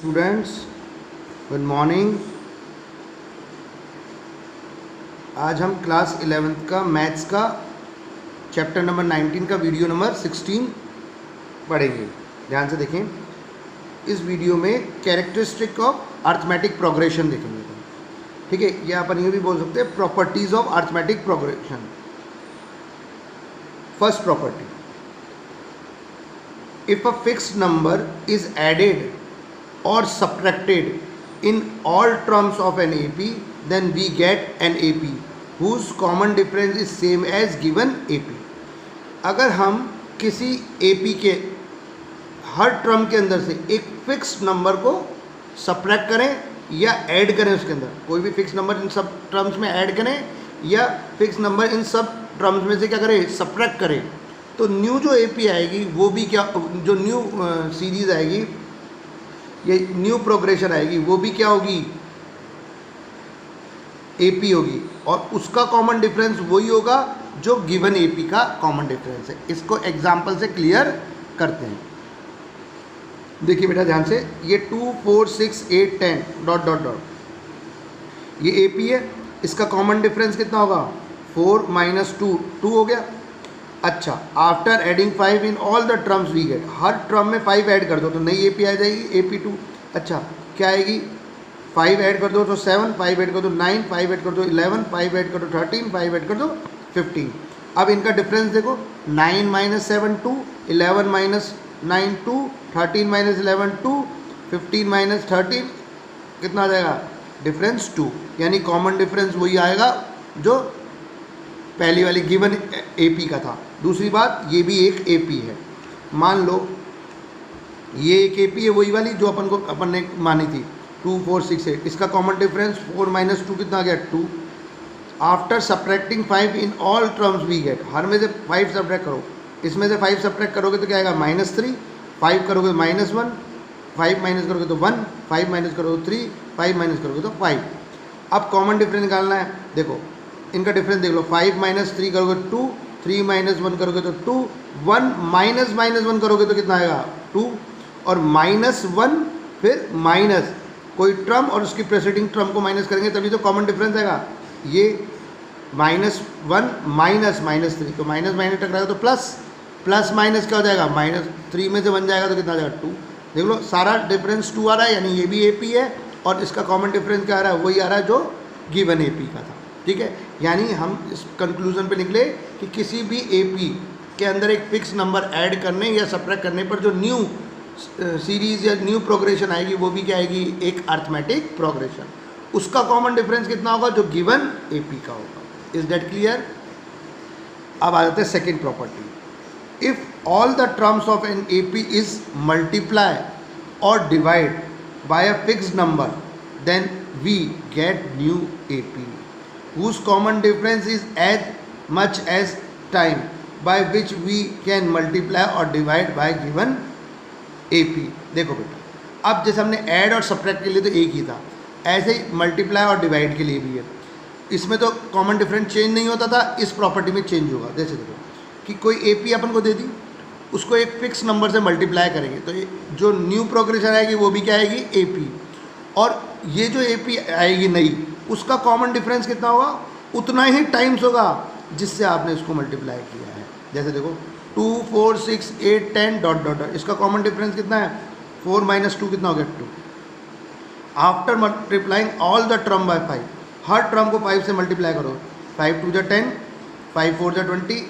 Students, good morning. आज हम class 11th का मैथ्स का चैप्टर नंबर 19 का वीडियो नंबर 16 पढ़ेंगे। ध्यान से देखें। इस वीडियो में कैरेक्टरिस्टिक ऑफ अर्थमेटिक प्रोग्रेशन देखेंगे। ठीक है, या अपन ये भी बोल सकते हैं properties of arithmetic progression. First property, if a fixed number is added or subtracted in all terms of an AP, then we get an AP whose common difference is same as given AP। अगर हम किसी AP के हर term के अंदर से एक fix number को subtract करें या ऐड करें, उसके अंदर कोई भी फिक्स नंबर इन सब टर्म्स में ऐड करें या फिक्स नंबर इन सब टर्म्स में से क्या करें, सब्ट्रैक्ट करें, तो न्यू जो एपी आएगी वो भी क्या, जो न्यू सीरीज आएगी, ये न्यू प्रोग्रेशन आएगी, वो भी क्या होगी, एपी होगी। और उसका कॉमन डिफरेंस वही होगा जो गिवन एपी का कॉमन डिफरेंस है। इसको एग्जांपल से क्लियर करते हैं। देखिए बेटा ध्यान से, ये 2 4 6 8 10 डॉट डॉट डॉट ये एपी है। इसका कॉमन डिफरेंस कितना होगा, 4 - 2 2 हो गया। अच्छा, after adding 5 in all the terms we get, हर टर्म में 5 ऐड कर दो तो नई एपी आ जाएगी, AP2। अच्छा, क्या आएगी, 5 ऐड कर दो तो 7, 5 ऐड कर दो 9, 5 ऐड कर दो 11, 5 ऐड कर दो 13, 5 ऐड कर दो 15। अब इनका डिफरेंस देखो, 9 - 7 2, 11 - 9 2, 13 - 11 2, 15 - 13 कितना आ जाएगा, डिफरेंस 2। यानी कॉमन डिफरेंस वही आएगा जो पहली वाली गिवन एपी का था। दूसरी बात, ये भी एक एपी है। मान लो ये एक एपी है, वही वाली जो अपन ने मानी थी 2 4 6 8। इसका कॉमन डिफरेंस 4 - 2 कितना आ गया, 2। After subtracting 5 in all terms we get, हर में से 5 सब्ट्रैक्ट करो, इसमें से 5 सब्ट्रैक्ट करोगे तो क्या आएगा, -3, 5 करोगे तो -1, 5 माइनस करोगे तो 1, 5 माइनस करोगे तो 3, 5 माइनस करोगे तो 5। अब कॉमन डिफरेंस निकालना है। देखो इनका डिफरेंस देख लो, 5 - 3 करोगे 2, 3 - 1 करोगे तो 2, 1 - 1 करोगे तो कितना आएगा, 2। और -1 फिर माइनस कोई टर्म और उसकी प्रेसिडिंग टर्म को माइनस करेंगे तभी तो कॉमन डिफरेंस आएगा। ये -1 माइनस -3 तो माइनस माइनस टकराएगा तो प्लस, प्लस माइनस क्या हो जाएगा, -3 में से 1 जाएगा तो कितना आ जाएगा, 2। देख लो सारा डिफरेंस 2 आ रहा है, यानी ये भी एपी है और इसका कॉमन डिफरेंस क्या आ रहा है, वही आ रहा है जो गिवन एपी का था। ठीक है, यानी हम इस कंक्लूजन पे निकले कि किसी भी एपी के अंदर एक फिक्स नंबर ऐड करने या सब्ट्रैक्ट करने पर जो न्यू सीरीज या न्यू प्रोग्रेशन आएगी वो भी क्या आएगी, एक अर्थमेटिक प्रोग्रेशन। उसका कॉमन डिफरेंस कितना होगा, जो गिवन एपी का होगा। Is that clear. अब आ जाते हैं second property, if all the terms of an AP is multiply और divide by a fixed number, then we get new AP whose common difference is as much as time by which we can multiply or divide by given AP। देखो बेटा, अब जैसे हमने add और subtract के लिए तो एक ही था, ऐसे ही मल्टीप्लाई और डिवाइड के लिए भी है। इसमें तो कॉमन डिफरेंस चेंज नहीं होता था, इस प्रॉपर्टी में चेंज होगा। जैसे देखो कि कोई AP अपन को दे दी, उसको एक फिक्स नंबर से मल्टीप्लाई करेंगे तो जो न्यू प्रोग्रेशन आएगी वो भी क्या आएगी, AP। और ये जो AP आएगी नई, उसका कॉमन डिफरेंस कितना होगा, उतना ही टाइम्स होगा जिससे आपने इसको मल्टीप्लाई किया है। जैसे देखो 2 4 6 8 10 डॉट डॉट डॉट, इसका कॉमन डिफरेंस कितना है, 4 - 2 कितना हो गया, 2। After multiplying all the term by 5, her term को 5 से मल्टीप्लाई करो, 5 2 = 10, 5 4 = 20,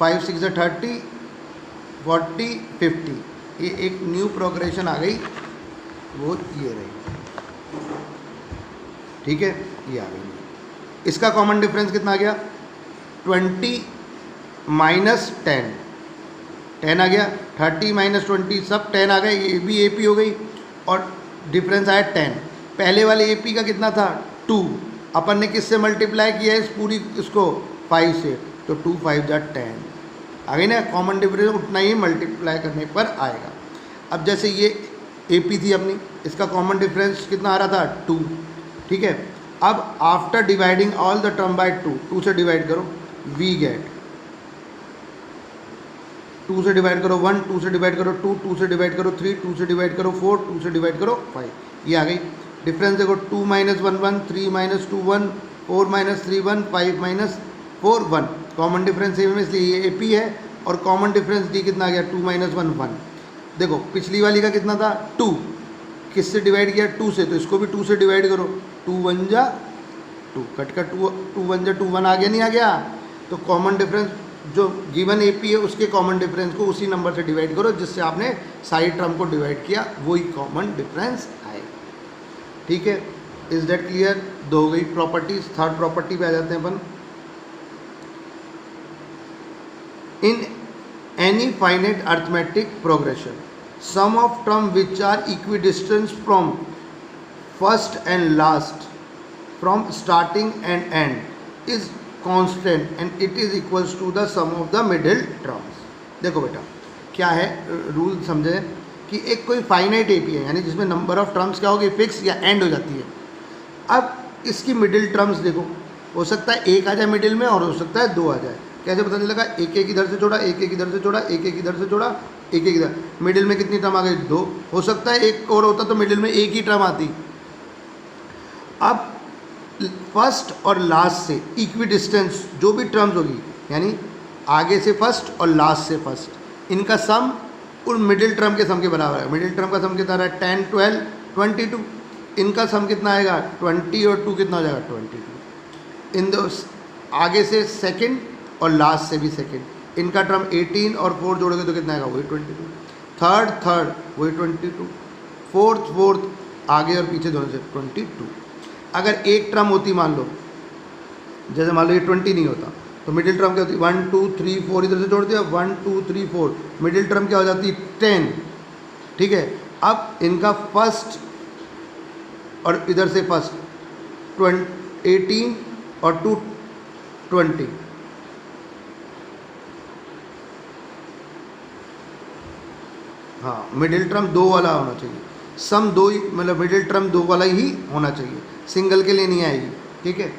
5 6 = 30, 40 50। ये एक न्यू प्रोग्रेशन आ गई, वो ये रही। ठीक है, ये आ गई। इसका कॉमन डिफरेंस कितना आ गया, 20 - 10 10 आ गया, 30 - 20 सब 10 आ गए, ये भी एपी हो गई और डिफरेंस आया 10। पहले वाले एपी का कितना था, 2। अपन ने किससे मल्टीप्लाई किया इस पूरी इसको, 5 से, तो 2 5 = 10 आ गई ना। कॉमन डिफरेंस उतना ही मल्टीप्लाई करने पर आएगा। अब जैसे ये एपी थी अपनी, इसका कॉमन डिफरेंस कितना आ रहा था, 2। ठीक है, अब after dividing all the term by 2, 2 से डिवाइड करो, वी गेट 2 से डिवाइड करो 1, 2 से डिवाइड करो 2, 2 से डिवाइड करो 3, 2 से डिवाइड करो 4, 2 से डिवाइड करो 5, ये आ गई। डिफरेंस देखो 2 minus 1 1, 3 minus 2 1, 4 minus 3 1, 5 minus 4 1। Common difference same है इसलिए ये AP है, और कॉमन डिफरेंस डी कितना आ गया 2 माइनस 1 1। देखो पिछली वाली का कितना था 2, किससे डिवाइड किया 2 से, तो इसको भी 2 से डिवाइड करो, 2 1 जा 2, कट का 2 1 जा 2 1 आ गया, नहीं आ गया। तो कॉमन डिफरेंस जो गिवन AP है उसके कॉमन डिफरेंस को उसी नंबर से डिवाइड करो जिससे आपने साइड टर्म को डिवाइड किया, वही कॉमन डिफरेंस आएगा। ठीक है, इज दैट क्लियर? दो हो गई प्रॉपर्टीज। थर्ड प्रॉपर्टी पे आ जाते हैं अपन। In any finite arithmetic progression sum of term which are equidistance from first and last from starting and end is constant and it is equals to the sum of the middle terms. देखो बेटा क्या है rule समझे कि एक कोई finite AP है, यानी जिसमें नंबर ऑफ टर्म्स क्या होगी फिक्स या एंड हो जाती है। अब इसकी मिडिल टर्म्स देखो, हो सकता है एक आ जाए मिडिल में और हो सकता है दो आ जाए। कैसे पता चलेगा? एक एक इधर से छोड़ा, एक एक इधर से छोड़ा, एक एक इधर से छोड़ा, एक एक इधर, मिडिल में कितनी टर्म आ गई? दो। हो सकता है एक और होता तो मिडिल में एक ही टर्म आती। अब फर्स्ट और लास्ट से इक्वी डिस्टेंस जो भी टर्म्स होगी, यानी आगे से फर्स्ट और लास्ट से फर्स्ट, इनका सम उन मिडिल टर्म के सम के बराबर है। मिडिल टर्म का सम कितना रहा है? 10 12 22। इनका सम कितना आएगा? 20 और 2 कितना हो जाएगा? 22। इन दो आगे से सेकंड और लास्ट से भी सेकंड, इनका टर्म 18 और 4 जोड़ोगे तो कितना आएगा? वही 22। थर्ड वही 22। फोर्थ आगे और पीछे दोनों से 22। अगर एक टर्म होती मान लो, जैसे मान लो ये 20 नहीं होता तो मिडिल टर्म क्या होती? 1 2 3 4 इधर से जोड़ दिया, 1 2 3 4, मिडिल टर्म क्या हो जाती? 10। ठीक है, अब इनका फर्स्ट और इधर से फर्स्ट 18 और 2 20। हाँ, मिडिल टर्म दो वाला होना चाहिए, सम दो ही, मतलब मिडिल टर्म दो वाला ही होना चाहिए, सिंगल के लिए नहीं आएगी। ठीक है,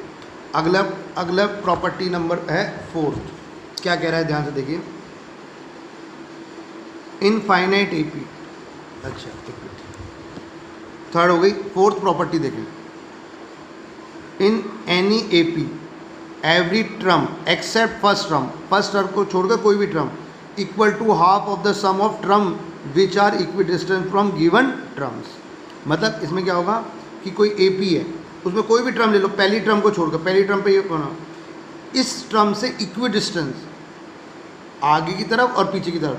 अगला प्रॉपर्टी नंबर है 4। क्या कह रहा है ध्यान से देखिए। इनफाइनाइट AP, अच्छा थर्ड हो गई। फोर्थ प्रॉपर्टी देखें। In any AP every term except first term को छोड़कर कोई भी term equal to half of the sum of term which are equidistant from given terms. मतलब इसमें क्या होगा कि कोई AP है, उसमें कोई भी टर्म ले लो, पहली टर्म को छोड़कर, पहली टर्म पे ये होना, इस टर्म से इक्विडिस्टेंस आगे की तरफ और पीछे की तरफ,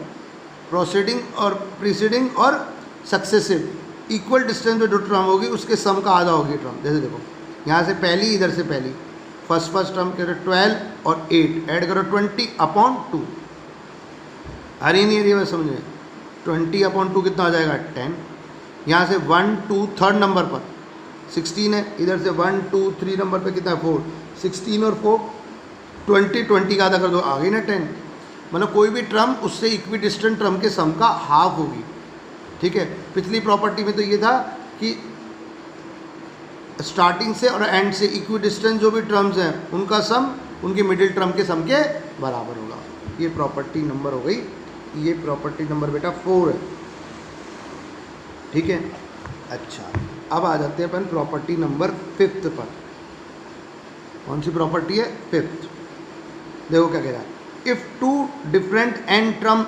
प्रोसीडिंग और प्रीसीडिंग और सक्सेसिव, इक्वल डिस्टेंस में जो टर्म होगी उसके सम का आधा होगी टर्म। जैसे देखो यहाँ से पहली, इधर से पहली, फर्स्ट टर्म कह रहे 12 और 8 ऐड करो 20/2। आ रही नहीं आ रही है? समझे? 20/2 कितना हो जाएगा? 10। यहाँ से 1 2 थर्ड नंबर पर 16 है, इधर से 1 2 3 नंबर पे कितना है? 4। 16 और 4 20 का आधा कर दो, आ गई ना 10। मतलब कोई भी टर्म उससे इक्विडिस्टेंट टर्म के सम का हाफ होगी। ठीक है, पिछली प्रॉपर्टी में तो ये था कि स्टार्टिंग से और एंड से इक्विडिस्टेंट जो भी टर्म्स हैं उनका सम उनके मिडिल टर्म के सम के बराबर होगा। ये प्रॉपर्टी नंबर हो गई, ये प्रॉपर्टी नंबर बेटा 4 है। ठीक है, अच्छा अब आ जाते हैं अपन प्रॉपर्टी नंबर 5 पर। कौन सी प्रॉपर्टी है? 5th। देखो क्या कह रहा है। If two different and term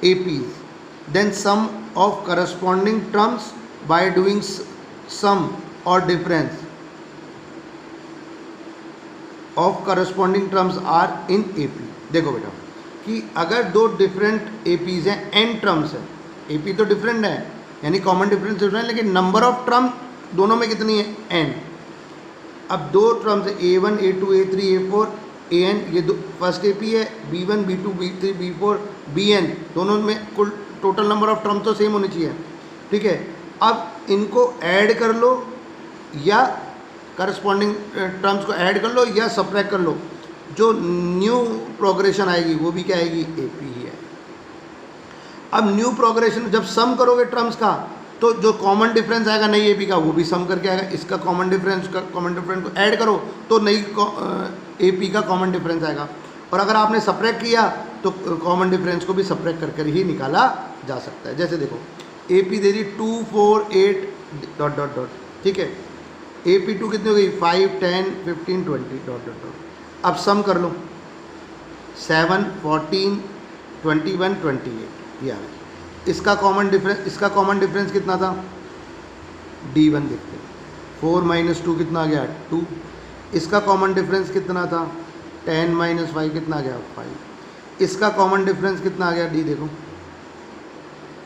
APs then sum of corresponding terms by doing sum or difference of corresponding terms are in AP। देखो बेटा कि अगर दो डिफरेंट APs हैं, n टर्म्स है, AP तो डिफरेंट है यानी कॉमन डिफरेंस डिफरेंट है, लेकिन नंबर ऑफ टर्म दोनों में कितनी है? n। अब दो टर्म्स है A1 A2 A3 A4 AN, ये दो फर्स्ट AP है, B1 B2 B3 B4 BN, दोनों में कुल टोटल नंबर ऑफ टर्म तो सेम होनी चाहिए। ठीक है, अब इनको ऐड कर लो या करस्पॉन्डिंग टर्म्स को ऐड कर लो या सब्ट्रैक्ट कर लो, जो न्यू प्रोग्रेशन आएगी वो भी क्या आएगी? AP ही है। अब न्यू प्रोग्रेशन जब सम करोगे टर्म्स का तो जो कॉमन डिफरेंस आएगा नई AP का वो भी सम करके आएगा, इसका कॉमन डिफरेंस को ऐड करो तो नई AP का कॉमन डिफरेंस आएगा। और अगर आपने सब्ट्रैक्ट किया तो कॉमन डिफरेंस को भी सब्ट्रैक्ट कर कर ही निकाला जा सकता है। जैसे देखो AP दे दी 2 4 8 डॉट डॉट डॉट, ठीक है। AP2 कितनी हो गई 5 10 15 20 डॉट डॉट डॉट। अब सम कर लो 7 14 21 28 ये आ गया। इसका कॉमन डिफरेंस कितना था D1 देखते हैं। 4 - 2 कितना आ गया 2। इसका कॉमन डिफरेंस कितना था 10 - 5 कितना आ गया 5। इसका कॉमन डिफरेंस कितना आ गया D देखो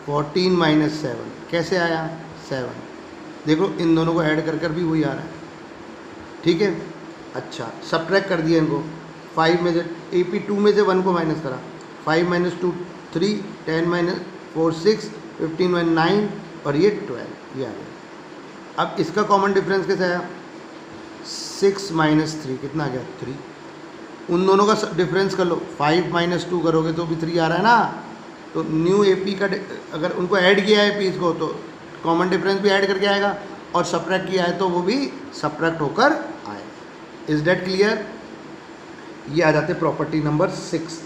14 - 7 कैसे आया 7। देखो इन दोनों को ऐड कर कर भी वही आ रहा है, ठीक है। अच्छा सब्ट्रैक्ट कर दिया इनको 5 में से AP2 में से 1 को माइनस करा 5 - 2 3 10 - 4 6 15 - 9 और ये 12 ये आ गया। अब इसका कॉमन डिफरेंस कैसे आया 6 - 3 कितना आ गया 3। उन दोनों का डिफरेंस कर लो 5 - 2 करोगे तो भी 3 आ रहा है ना। तो न्यू AP का अगर उनको ऐड किया है पीस को तो कॉमन डिफरेंस भी ऐड करके आएगा और सब्ट्रैक्ट किया है तो वो भी सब्ट्रैक्ट होकर आएगा। Is that clear. ये आ जाते प्रॉपर्टी नंबर 6,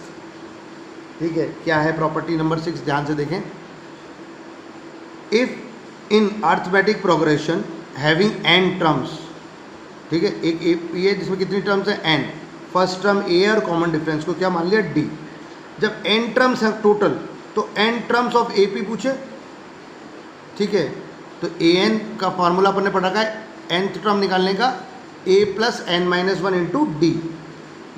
ठीक है। क्या है प्रॉपर्टी नंबर 6 ध्यान से देखें। If in arithmetic progression having n terms, ठीक है। एक AP है जिसमें कितनी टर्म्स है n। फर्स्ट टर्म A है और कॉमन डिफरेंस को क्या मान लिया D। जब n टर्म्स है टोटल तो n टर्म्स ऑफ AP पूछे, ठीक है। तो an का फॉर्मूला अपन ने पढ़ा है nth टर्म निकालने का a + n - 1 × D।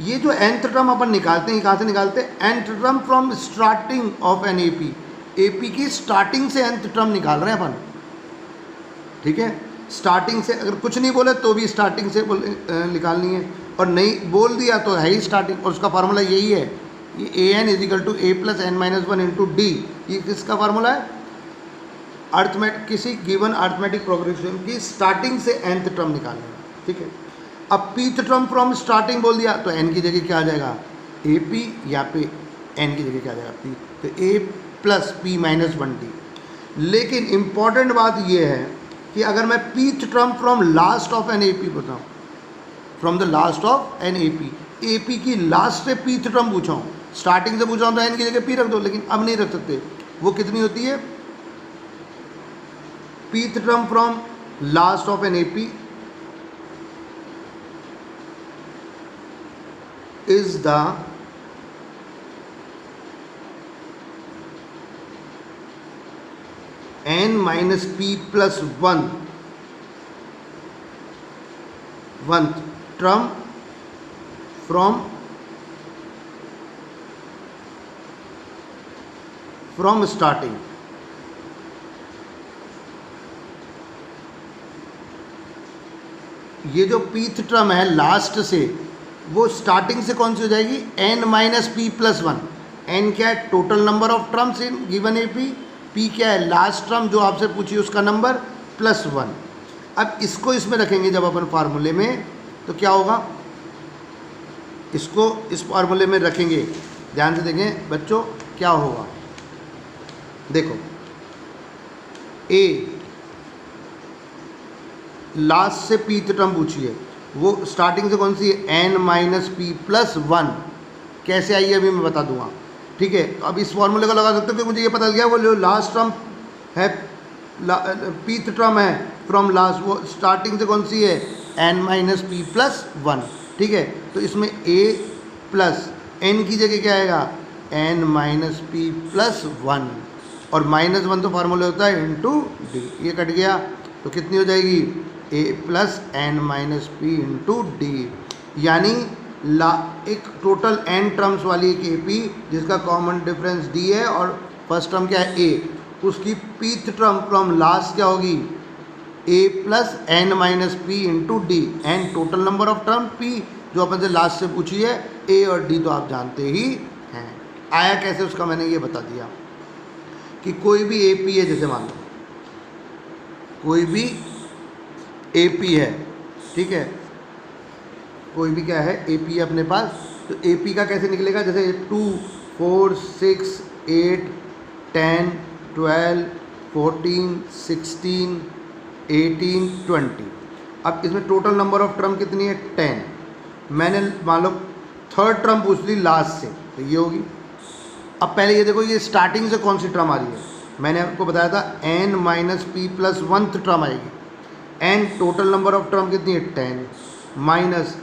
ये जो nth टर्म अपन निकालते हैं कहाँ से निकालते हैं nth term from starting of an AP की स्टार्टिंग से nth टर्म निकाल रहे हैं अपन, ठीक है। स्टार्टिंग से अगर कुछ नहीं बोले तो भी स्टार्टिंग से निकालनी है और नहीं बोल दिया तो है ही स्टार्टिंग। और उसका फार्मूला यही है ये an = a + n - 1 × D। ये किसका फार्मूला है किसी गिवन अर्थमेटिक प्रोग्रेशन की स्टार्टिंग से nth टर्म निकालने का, ठीक है। अब pth टर्म फ्रॉम स्टार्टिंग बोल दिया तो n की जगह क्या आ जाएगा AP या पे n की जगह क्या आ जाएगा P। तो a + P - 1D। लेकिन इंपॉर्टेंट बात यह है कि अगर मैं pth term from last of an AP बताऊँ from the last of an AP की लास्ट से pth टर्म पूछा हूँ, स्टार्टिंग से पूछा हूँ तो n की जगह P रख दो। लेकिन अब नहीं रख सकते। वो कितनी होती है pth term from last of an AP is the n minus P plus 1 term from starting। ये जो pth टर्म है लास्ट से वो स्टार्टिंग से कौन सी हो जाएगी n - P + 1। n क्या है total number of terms in given AP। P क्या है लास्ट टर्म जो आपसे पूछी उसका नंबर +1। अब इसको इसमें रखेंगे जब अपन फार्मूले में तो क्या होगा इसको इस फार्मूले में रखेंगे। ध्यान से देखें बच्चों क्या होगा। देखो A लास्ट से pth टर्म पूछी है वो स्टार्टिंग से कौन सी है n - P + 1। कैसे आई है अभी मैं बता दूंगा, ठीक है। अब इस फॉर्मूले को लगा सकते हो कि मुझे ये पता चल गया वो जो लास्ट टर्म है pth टर्म है फ्रॉम लास्ट वो स्टार्टिंग से कौन सी है n - P + 1, ठीक है। तो इसमें a प्लस n की जगह क्या आएगा n - P + 1 और -1 तो फार्मूला होता है इंटू D। ये कट गया तो कितनी हो जाएगी a + n - P × D। यानी एक टोटल n टर्म्स वाली एक AP जिसका कॉमन डिफरेंस D है और फर्स्ट टर्म क्या है A, उसकी pth टर्म फ्रॉम लास्ट क्या होगी a + n - P × D। n total number of term, P जो अपन से लास्ट से पूछी है, A और D तो आप जानते ही हैं। आया कैसे उसका मैंने ये बता दिया कि कोई भी AP है, जैसे मान लो कोई भी AP है, ठीक है, कोई भी क्या है AP है अपने पास। तो AP का कैसे निकलेगा जैसे 2 4 6 8 10 12 14 16 18 20। अब इसमें टोटल नंबर ऑफ टर्म कितनी है 10। मैंने मान लो थर्ड टर्म पूछ ली लास्ट से तो ये होगी अब पहले ये देखो, ये स्टार्टिंग से कौन सी टर्म आ रही है, मैंने आपको बताया था n minus P plus 1th term आएगी। n total number of term कितनी है 10 माइनस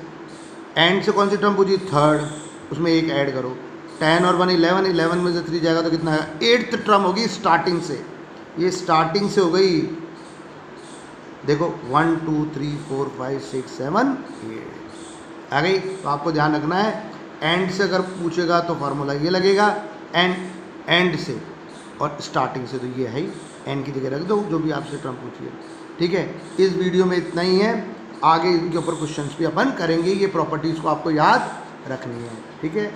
एंड से कौन सी टर्म पूछी 3rd, उसमें एक ऐड करो, 10 और 1 11, 11 में से 3 जाएगा तो कितना है 8th टर्म होगी स्टार्टिंग से। ये स्टार्टिंग से हो गई, देखो 1 2 3 4 5 6 7 8 आ गई। तो आपको ध्यान रखना है, एंड से अगर पूछेगा तो फार्मूला ये लगेगा, एंड से और स्टार्टिंग से, तो ये है ही, एंड की जगह रख दो जो भी आपसे टर्म पूछिए। ठीक है, इस वीडियो में इतना ही है, आगे इनके ऊपर क्वेश्चंस भी अपन करेंगे, ये प्रॉपर्टीज़ को आपको याद रखनी है। ठीक है।